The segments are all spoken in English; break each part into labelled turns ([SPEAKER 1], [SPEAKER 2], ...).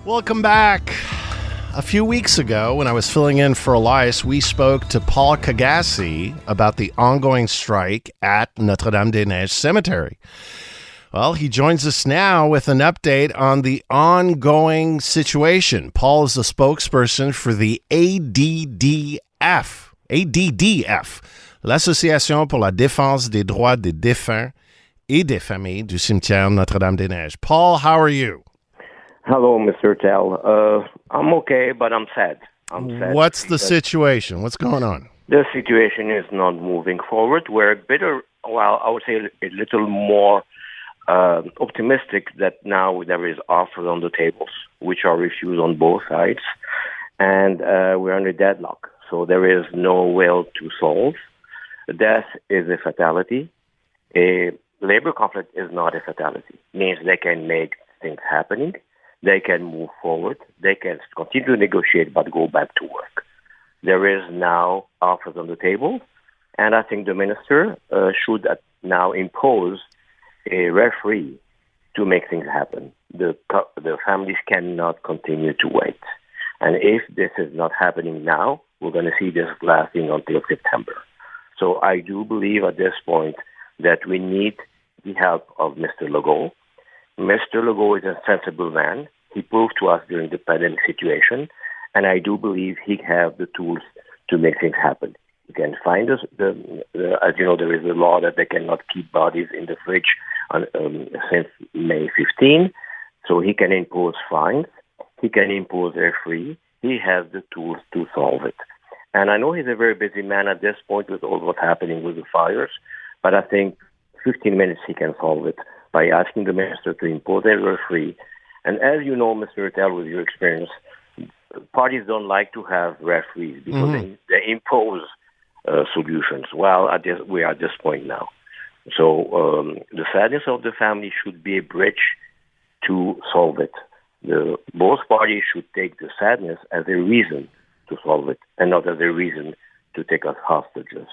[SPEAKER 1] Welcome back. A few weeks ago, when I was filling in for Elias, we spoke to Paul Caghassi about the ongoing strike at Notre-Dame-des-Neiges Cemetery. Well, he joins us now with an update on the ongoing situation. Paul is the spokesperson for the ADDF, l'Association pour la défense des droits des défunts et des familles du Cimetière Notre-Dame-des-Neiges. Paul, how are you?
[SPEAKER 2] Hello, Mr. Tell. I'm okay, but I'm sad.
[SPEAKER 1] What's the situation? What's going on?
[SPEAKER 2] The situation is not moving forward. We're a bit, I would say a little more optimistic that now there is offers on the tables, which are refused on both sides, and we're under deadlock. So there is no will to solve. Death is a fatality. A labor conflict is not a fatality. It means they can make things happening. They can move forward. They can continue to negotiate, but go back to work. There is now offers on the table, and I think the minister should now impose a referee to make things happen. The families cannot continue to wait. And if this is not happening now, we're going to see this lasting until September. So I do believe at this point that we need the help of Mr. Legault. Mr. Legault is a sensible man. He proved to us during the pandemic situation, and I do believe he has the tools to make things happen. He can find us, as you know, there is a law that they cannot keep bodies in the fridge since May 15, so he can impose fines. He can impose air free. He has the tools to solve it. And I know he's a very busy man at this point with all what's happening with the fires, but I think 15 minutes he can solve it by asking the minister to impose a referee. And as you know, Mr. Rattel, with your experience, parties don't like to have referees because they impose solutions. Well, we are at this point now. So the sadness of the family should be a bridge to solve it. Both parties should take the sadness as a reason to solve it and not as a reason to take us hostages.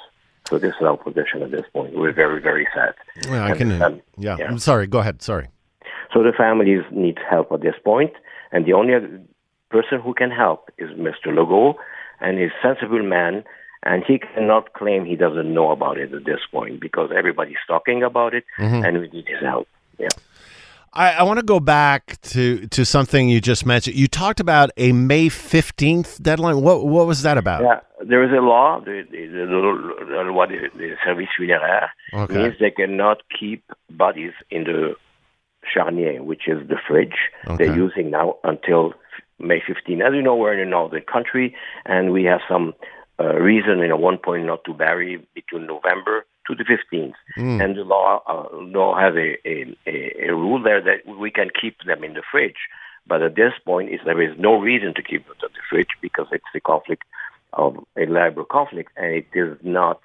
[SPEAKER 2] So this is our position at this point. We're very, very sad.
[SPEAKER 1] Well, I'm sorry. Go ahead. Sorry.
[SPEAKER 2] So the families need help at this point, and the only person who can help is Mr. Legault, and he's a sensible man, and he cannot claim he doesn't know about it at this point because everybody's talking about it, and we need his help. Yeah.
[SPEAKER 1] I want to go back to something you just mentioned. You talked about a May 15th deadline. What was that about?
[SPEAKER 2] Yeah, there is a law, the loi des services funéraires, means they cannot keep bodies in the charnier, which is the fridge they're using now until May 15. As you know, we're in a northern country, and we have some reason, one point not to bury between November to the 15th. And the law has a rule there that we can keep them in the fridge. But at this point, there is no reason to keep it in the fridge because it's a conflict of a labor conflict, and it is not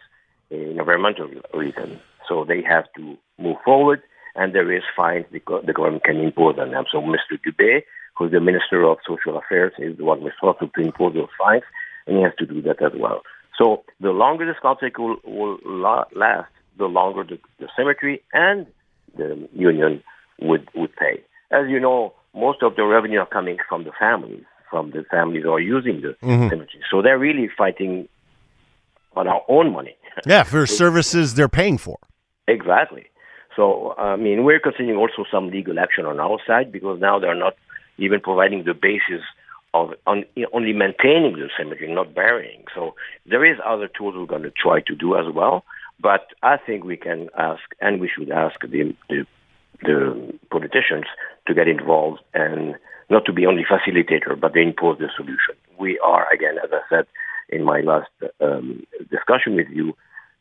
[SPEAKER 2] an environmental reason. So they have to move forward, and there is fines the government can impose on them. So Mr. Dubé, who's the Minister of Social Affairs, is the one responsible to impose those fines, and he has to do that as well. So the longer this conflict will last, the longer the cemetery and the union would pay. As you know, most of the revenue are coming from the families who are using the cemetery. So they're really fighting on our own money.
[SPEAKER 1] Yeah, for services they're paying for.
[SPEAKER 2] Exactly. So, we're considering also some legal action on our side because now they're not even providing the basis of only maintaining the cemetery, not burying. So there is other tools we're going to try to do as well. But I think we can ask, and we should ask the politicians to get involved and not to be only facilitator, but they impose the solution. We are, again, as I said in my last discussion with you,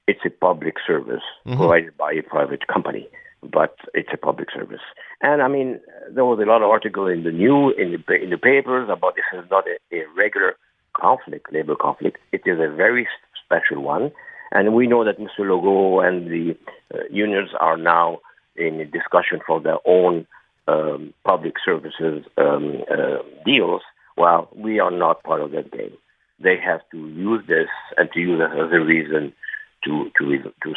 [SPEAKER 2] it's a public service provided by a private company, but it's a public service. And there was a lot of article in the papers about this is not a regular conflict, labor conflict. It is a very special one. And we know that Mr. Legault and the unions are now in a discussion for their own public services deals, while we are not part of that game. They have to use this and to use it as a reason to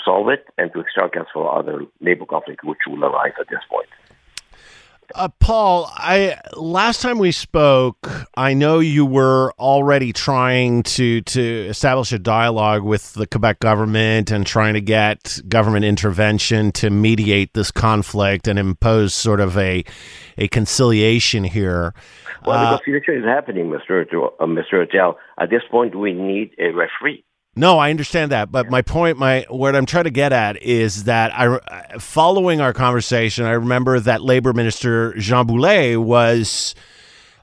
[SPEAKER 2] solve it and to extract gas for other labor conflict which will arise at this point.
[SPEAKER 1] Paul, last time we spoke, I know you were already trying to establish a dialogue with the Quebec government and trying to get government intervention to mediate this conflict and impose sort of a conciliation here.
[SPEAKER 2] Well, the conciliation is happening, Mr. Attell. At this point, we need a referee.
[SPEAKER 1] No, I understand that, but my point, what I'm trying to get at is that following our conversation, I remember that Labor Minister Jean Boulet was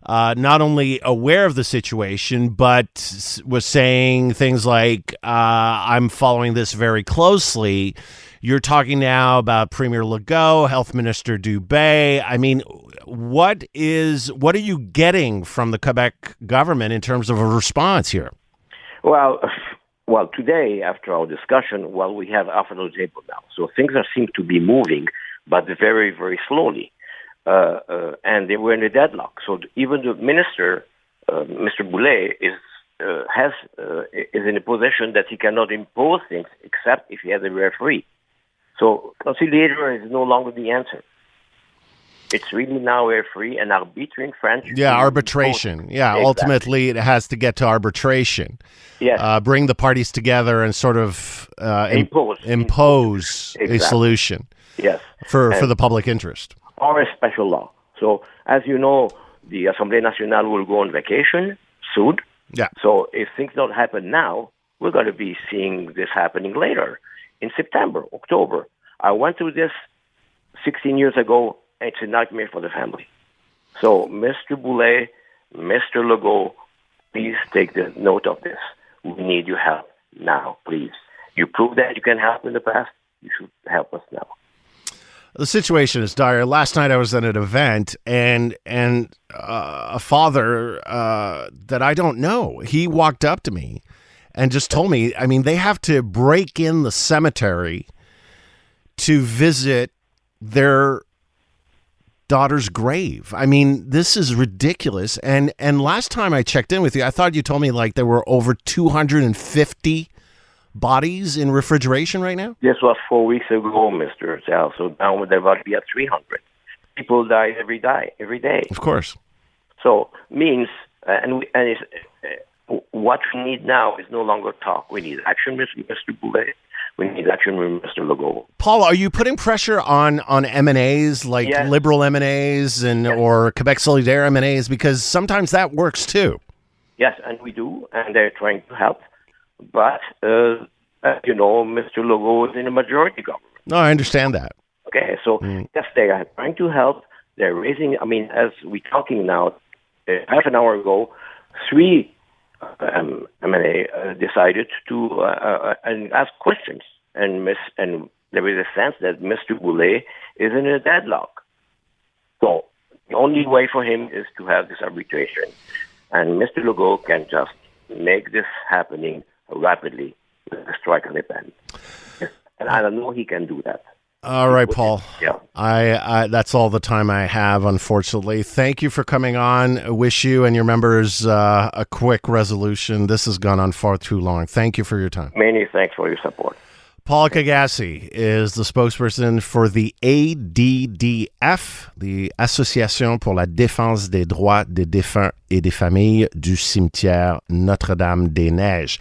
[SPEAKER 1] not only aware of the situation, but was saying things like, "I'm following this very closely." You're talking now about Premier Legault, Health Minister Dubé. I mean, what are you getting from the Quebec government in terms of a response here?
[SPEAKER 2] Well, today, after our discussion, we have half an hour table now. So things seem to be moving, but very, very slowly. And they were in a deadlock. So even the minister, Mr. Boulet, is in a position that he cannot impose things except if he has a referee. So conciliator is no longer the answer. It's really now a free and arbitration French.
[SPEAKER 1] Yeah, arbitration. Yeah, exactly. Ultimately, it has to get to arbitration.
[SPEAKER 2] Yes.
[SPEAKER 1] Bring the parties together and sort of impose a solution.
[SPEAKER 2] Yes.
[SPEAKER 1] For the public interest.
[SPEAKER 2] Or a special law. So, as you know, the Assemblée nationale will go on vacation soon.
[SPEAKER 1] Yeah.
[SPEAKER 2] So, if things don't happen now, we're going to be seeing this happening later in September, October. I went through this 16 years ago. It's a nightmare for the family. So, Mr. Boulet, Mr. Legault, please take the note of this. We need your help now, please. You proved that you can help in the past. You should help us now.
[SPEAKER 1] The situation is dire. Last night I was at an event, and a father that I don't know, he walked up to me and just told me, I mean, they have to break in the cemetery to visit their daughter's grave. I mean, this is ridiculous. And last time I checked in with you, I thought you told me like there were over 250 bodies in refrigeration right now?
[SPEAKER 2] This was 4 weeks ago, Mr. Sal. So now there will be at 300. People die every day.
[SPEAKER 1] Of course.
[SPEAKER 2] So means, what we need now is no longer talk. We need action, Mr. Boulet. We need action with Mr. Legault.
[SPEAKER 1] Paul, are you putting pressure on M&As, like
[SPEAKER 2] yes.
[SPEAKER 1] Liberal M&As or Quebec Solidaire M&As? Because sometimes that works too.
[SPEAKER 2] Yes, and we do, and they're trying to help. But, you know, Mr. Legault is in a majority government.
[SPEAKER 1] No, I understand that.
[SPEAKER 2] Okay, so yes, they are trying to help. They're raising, I mean, as we're talking now, half an hour ago, 3 M&A decided to and ask questions, and there is a sense that Mr. Boulet is in a deadlock. So the only way for him is to have this arbitration, and Mr. Legault can just make this happening rapidly with a strike on the pen. And I don't know he can do that.
[SPEAKER 1] All right, Paul.
[SPEAKER 2] Yeah.
[SPEAKER 1] I that's all the time I have, unfortunately. Thank you for coming on. I wish you and your members a quick resolution. This has gone on far too long. Thank you for your time.
[SPEAKER 2] Many thanks for your support.
[SPEAKER 1] Paul Caghassi is the spokesperson for the ADDF, the Association pour la défense des droits, des défunts et des familles du Cimetière Notre-Dame-des-Neiges.